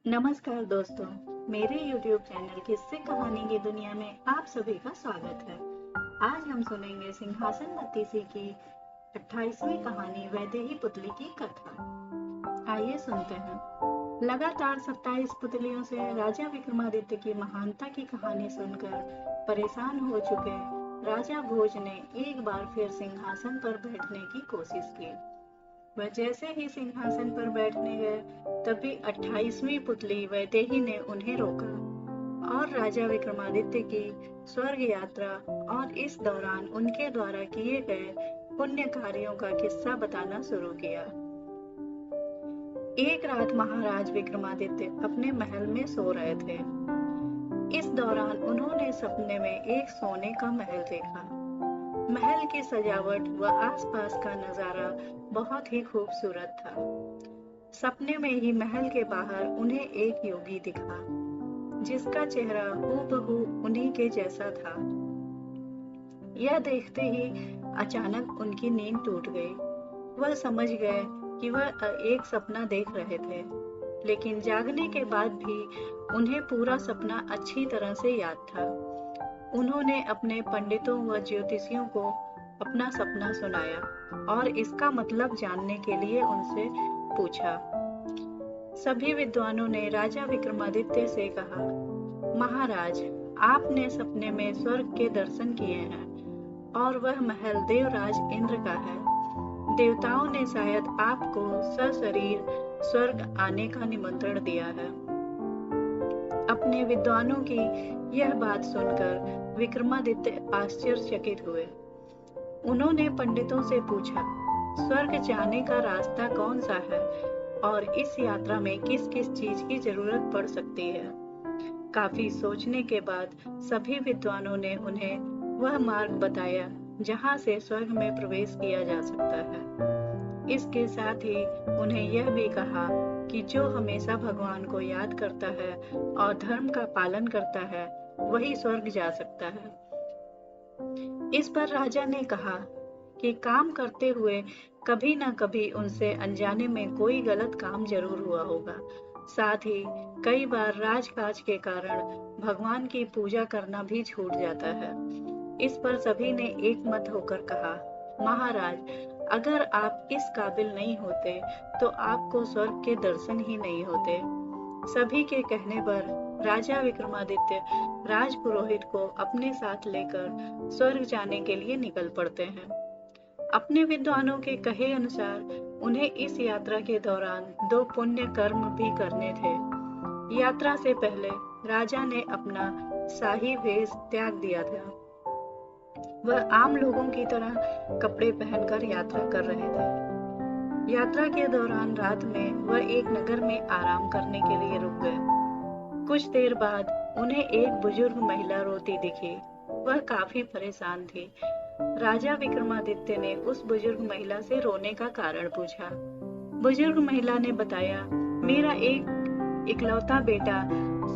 नमस्कार दोस्तों, मेरे YouTube चैनल किस्से कहानी की दुनिया में आप सभी का स्वागत है। आज हम सुनेंगे सिंहासन बत्तीसी की 28वीं कहानी वैदेही पुतली की कथा। आइए सुनते हैं। लगातार 27 पुतलियों से राजा विक्रमादित्य की महानता की कहानी सुनकर परेशान हो चुके राजा भोज ने एक बार फिर सिंहासन पर बैठने की कोशिश की। वह जैसे ही सिंहासन पर बैठने गए, तभी 28वीं पुतली वैदेही ने उन्हें रोका और राजा विक्रमादित्य की स्वर्ग यात्रा और इस दौरान उनके द्वारा किए गए पुण्य कार्यों का किस्सा बताना शुरू किया। एक रात महाराज विक्रमादित्य अपने महल में सो रहे थे। इस दौरान उन्होंने सपने में एक सोने का महल देखा। महल की सजावट व आसपास का नजारा बहुत ही खूबसूरत था। सपने में ही महल के बाहर उन्हें एक योगी दिखा, जिसका चेहरा हूबहू उन्हीं के जैसा था। यह देखते ही अचानक उनकी नींद टूट गई। वह समझ गए कि वह एक सपना देख रहे थे, लेकिन जागने के बाद भी उन्हें पूरा सपना अच्छी तरह से याद था। उन्होंने अपने पंडितों व ज्योतिषियों को अपना सपना सुनाया और इसका मतलब जानने के लिए उनसे पूछा। सभी विद्वानों ने राजा विक्रमादित्य से कहा, महाराज, आपने सपने में स्वर्ग के दर्शन किए हैं और वह महल देवराज इंद्र का है। देवताओं ने शायद आपको सशरीर स्वर्ग आने का निमंत्रण दिया है। अपने विद्वानों की यह बात सुनकर विक्रमादित्य आश्चर्यचकित हुए। उन्होंने पंडितों से पूछा, स्वर्ग जाने का रास्ता कौन सा है और इस यात्रा में किस किस चीज की जरूरत पड़ सकती है। काफी सोचने के बाद सभी विद्वानों ने उन्हें वह मार्ग बताया जहां से स्वर्ग में प्रवेश किया जा सकता है। इसके साथ ही उन्हें यह भी कहा कि जो हमेशा भगवान को याद करता है और धर्म का पालन करता है, वही स्वर्ग जा सकता है। इस पर राजा ने कहा कि काम करते हुए कभी न कभी उनसे अनजाने में कोई गलत काम जरूर हुआ होगा। साथ ही कई बार राजकाज के कारण भगवान की पूजा करना भी छूट जाता है। इस पर सभी ने एक मत होकर कहा, महाराज, अगर आप इस काबिल नहीं होते तो आपको स्वर्ग के दर्शन ही नहीं होते। सभी के कहने पर राजा विक्रमादित्य राजपुरोहित को अपने साथ लेकर स्वर्ग जाने के लिए निकल पड़ते हैं। अपने विद्वानों के कहे अनुसार उन्हें इस यात्रा के दौरान 2 पुण्य कर्म भी करने थे। यात्रा से पहले राजा ने अपना शाही वेश त्याग दिया था। वह आम लोगों की तरह कपड़े पहनकर यात्रा कर रहे थे। यात्रा के दौरान रात में वह एक नगर में आराम करने के लिए रुक गए। कुछ देर बाद उन्हें एक बुजुर्ग महिला रोती दिखी। वह काफी परेशान थी। राजा विक्रमादित्य ने उस बुजुर्ग महिला से रोने का कारण पूछा। बुजुर्ग महिला ने बताया, मेरा एक इकलौता बेटा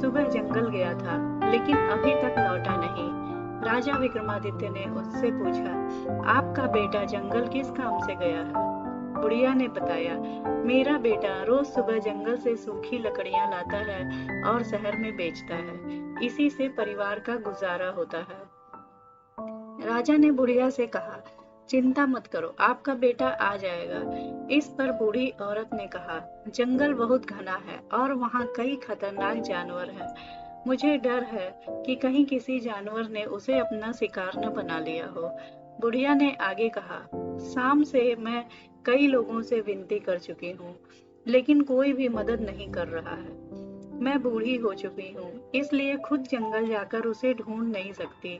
सुबह जंगल गया था, लेकिन अभी तक लौटा नहीं। राजा विक्रमादित्य ने उससे पूछा, आपका बेटा जंगल किस काम से गया है? बुढ़िया ने बताया, मेरा बेटा रोज सुबह जंगल से सूखी लकड़ियां लाता है और शहर में बेचता है। इसी से परिवार का गुजारा होता है। राजा ने बुढ़िया से कहा, चिंता मत करो, आपका बेटा आ जाएगा। इस पर बूढ़ी औरत ने कहा, जंगल बहुत घना है और वहाँ कई खतरनाक जानवर हैं। मुझे डर है कि कहीं किसी जानवर ने उसे अपना शिकार न बना लिया हो। बुढ़िया ने आगे कहा, शाम से मैं कई लोगों से विनती कर चुकी हूँ, लेकिन कोई भी मदद नहीं कर रहा है। मैं बूढ़ी हो चुकी हूँ, इसलिए खुद जंगल जाकर उसे ढूंढ नहीं सकती।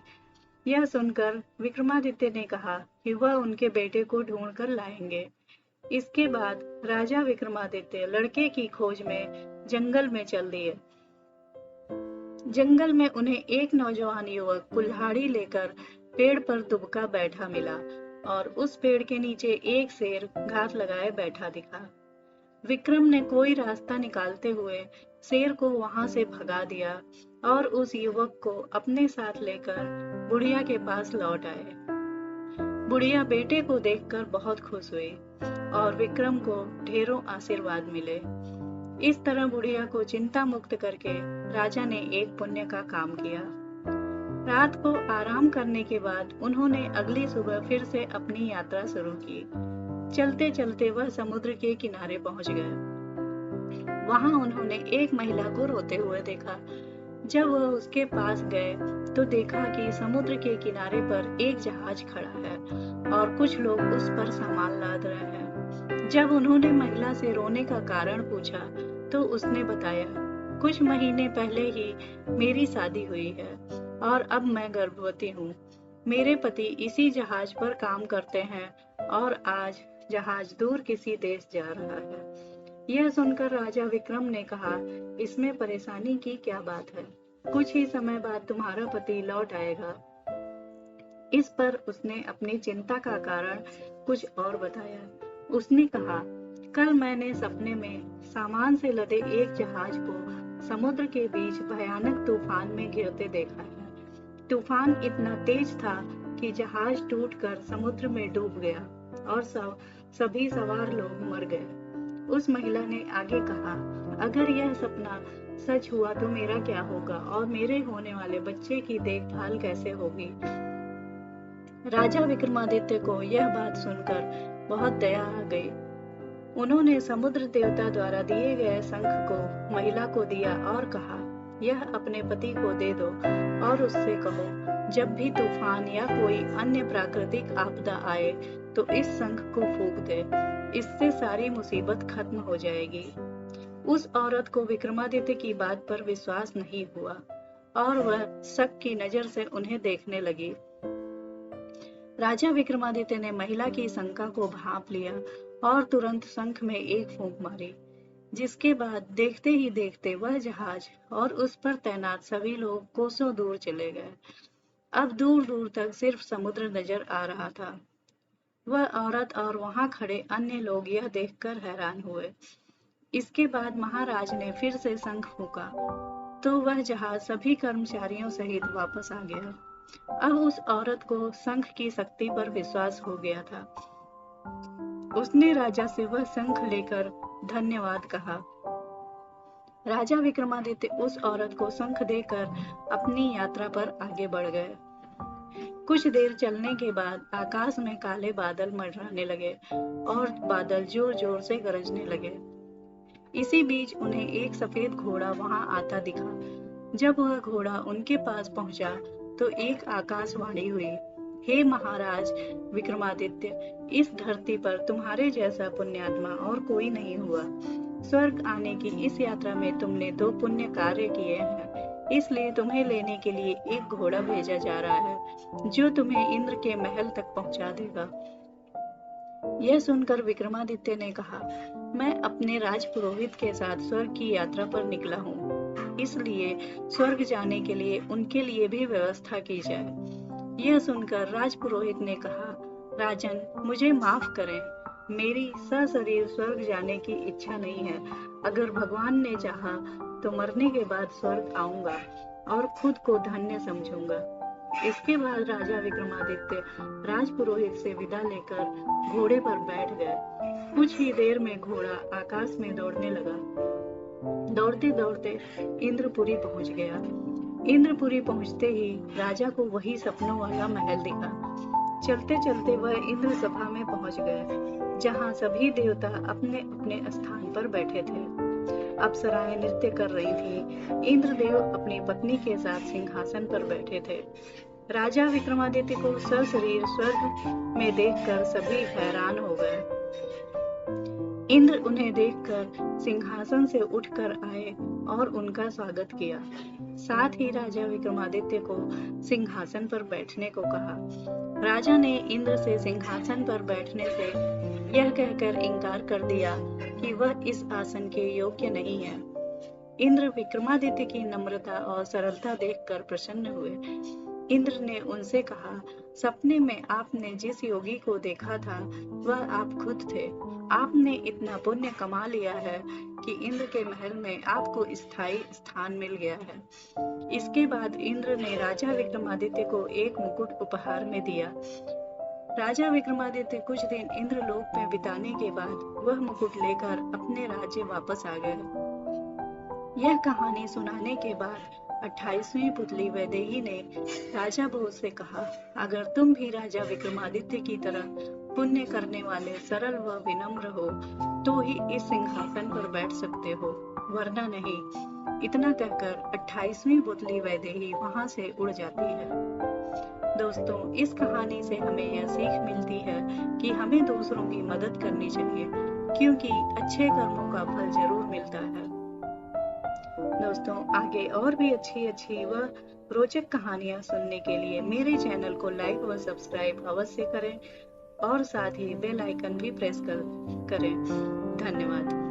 यह सुनकर विक्रमादित्य ने कहा कि वह उनके बेटे को ढूंढ कर लाएंगे। इसके बाद राजा विक्रमादित्य लड़के की खोज में जंगल में चल दिए। जंगल में उन्हें एक नौजवान युवक कुल्हाड़ी लेकर पेड़ पर दुबका बैठा मिला और उस पेड़ के नीचे एक शेर घात लगाए बैठा दिखा। विक्रम ने कोई रास्ता निकालते हुए शेर को वहां से भगा दिया और उस युवक को अपने साथ लेकर बुढ़िया के पास लौट आए। बुढ़िया बेटे को देखकर बहुत खुश हुई और विक्रम को ढेरों आशीर्वाद मिले। इस तरह बुढ़िया को चिंता मुक्त करके राजा ने एक पुण्य का काम किया। रात को आराम करने के बाद उन्होंने अगली सुबह फिर से अपनी यात्रा शुरू की। चलते चलते वह समुद्र के किनारे पहुंच गए। वहां उन्होंने एक महिला को रोते हुए देखा। जब वह उसके पास गए तो देखा कि समुद्र के किनारे पर एक जहाज खड़ा है और कुछ लोग उस पर सामान लाद रहे हैं। जब उन्होंने महिला से रोने का कारण पूछा तो उसने बताया, कुछ महीने पहले ही मेरी शादी हुई है और अब मैं गर्भवती हूँ। मेरे पति इसी जहाज पर काम करते हैं और आज जहाज दूर किसी देश जा रहा है। यह सुनकर राजा विक्रम ने कहा, इसमें परेशानी की क्या बात है? कुछ ही समय बाद तुम्हारा पति लौट आएगा। इस पर उसने अपनी चिंता का कारण कुछ और बताया। उसने कहा, कल मैंने सपने में सामान से लदे एक जहाज को समुद्र के बीच भयानक तूफान में गिरते देखा है। तूफान इतना तेज था कि जहाज टूटकर समुद्र में डूब गया और सभी सवार लोग मर गए। उस महिला ने आगे कहा, अगर यह सपना सच हुआ तो मेरा क्या होगा और मेरे होने वाले बच्चे की देखभाल कैसे होगी? राजा विक्रमादित्य को यह बात सुनकर बहुत दया आ गई। उन्होंने समुद्र देवता द्वारा दिए गए शंख को महिला को दिया और कहा, यह अपने पति को दे दो और उससे कहो, जब भी तूफान या कोई अन्य प्राकृतिक आपदा आए तो इस शंख को फूंक दे। इससे सारी मुसीबत खत्म हो जाएगी। उस औरत को विक्रमादित्य की बात पर विश्वास नहीं हुआ और वह शक की नजर से उन्हें देखने लगी। राजा विक्रमादित्य ने महिला की शंका को भांप लिया और तुरंत शंख में एक फूंक मारी, जिसके बाद देखते ही देखते वह जहाज और उस पर तैनात सभी लोग कोसों दूर चले गए। अब दूर दूर तक सिर्फ समुद्र नजर आ रहा था। वह औरत और वहां खड़े अन्य लोग यह देखकर हैरान हुए। इसके बाद महाराज ने फिर से शंख फूंका तो वह जहाज सभी कर्मचारियों सहित वापस आ गया। अब उस औरत को शंख की शक्ति पर विश्वास हो गया था। उसने राजा से वह शंख लेकर धन्यवाद कहा। राजा विक्रमादित्य उस औरत को शंख देकर अपनी यात्रा पर आगे बढ़ गए। कुछ देर चलने के बाद आकाश में काले बादल मंडराने लगे और बादल जोर जोर से गरजने लगे। इसी बीच उन्हें एक सफेद घोड़ा वहां आता दिखा। जब वह घोड़ा उनके पास पहुंचा तो एक आकाशवाणी हुई, हे महाराज विक्रमादित्य, इस धरती पर तुम्हारे जैसा पुण्यात्मा और कोई नहीं हुआ। स्वर्ग आने की इस यात्रा में तुमने 2 पुण्य कार्य किए हैं, इसलिए तुम्हें लेने के लिए एक घोड़ा भेजा जा रहा है जो तुम्हें इंद्र के महल तक पहुंचा देगा। यह सुनकर विक्रमादित्य ने कहा, मैं अपने राजपुरोहित के साथ स्वर्ग की यात्रा पर निकला हूँ, इसलिए स्वर्ग जाने के लिए उनके लिए भी व्यवस्था की जाए। यह सुनकर राजपुरोहित ने कहा, राजन, मुझे माफ करें, मेरी सशरीर स्वर्ग जाने की इच्छा नहीं है। अगर भगवान ने चाहा तो मरने के बाद स्वर्ग आऊंगा और खुद को धन्य समझूंगा। इसके बाद राजा विक्रमादित्य राजपुरोहित से विदा लेकर घोड़े पर बैठ गए। कुछ ही देर में घोड़ा आकाश में दौड़ने लगा। दौड़ते दौड़ते इंद्रपुरी पहुंच गया। इंद्रपुरी पहुंचते ही राजा को वही सपनों वाला महल दिखा। चलते चलते वह इंद्र सभा में पहुंच गए, जहां सभी देवता अपने अपने स्थान पर बैठे थे। अप्सराएं नृत्य कर रही थीं। इंद्रदेव अपनी पत्नी के साथ सिंहासन पर बैठे थे। राजा विक्रमादित्य को सशरीर स्वर्ग में देखकर सभी हैरान हो गए। इंद्र उन्हें देखकर सिंहासन से उठकर आए और उनका स्वागत किया। साथ ही राजा विक्रमादित्य को सिंहासन पर बैठने को कहा। राजा ने इंद्र से सिंहासन पर बैठने से यह कहकर इनकार कर दिया कि वह इस आसन के योग्य नहीं है। इंद्र विक्रमादित्य की नम्रता और सरलता देखकर प्रसन्न हुए। इंद्र ने उनसे कहा, सपने में आपने जिस योगी को देखा था वह आप खुद थे। आपने इतना पुण्य कमा लिया है कि इंद्र के महल में आपको स्थायी स्थान मिल गया है। इसके बाद इंद्र ने राजा विक्रमादित्य को एक मुकुट उपहार में दिया। राजा विक्रमादित्य कुछ दिन इंद्रलोक में बिताने के बाद वह मुकुट लेकर अपने राज्य वापस आ गए। यह कहानी सुनाने के बाद 28वीं पुतली वैदेही ने राजा भोज से कहा, अगर तुम भी राजा विक्रमादित्य की तरह पुण्य करने वाले सरल व विनम्र हो तो ही इस सिंहासन पर बैठ सकते हो, वरना नहीं। इतना कहकर 28वीं पुतली वैदेही वहां से उड़ जाती है। दोस्तों, इस कहानी से हमें यह सीख मिलती है कि हमें दूसरों की मदद करनी चाहिए, क्योंकि अच्छे कर्मों का फल जरूर मिलता है। दोस्तों, आगे और भी अच्छी व रोचक कहानियां सुनने के लिए मेरे चैनल को लाइक व सब्सक्राइब अवश्य करें और साथ ही बेल आइकन भी प्रेस करें। धन्यवाद।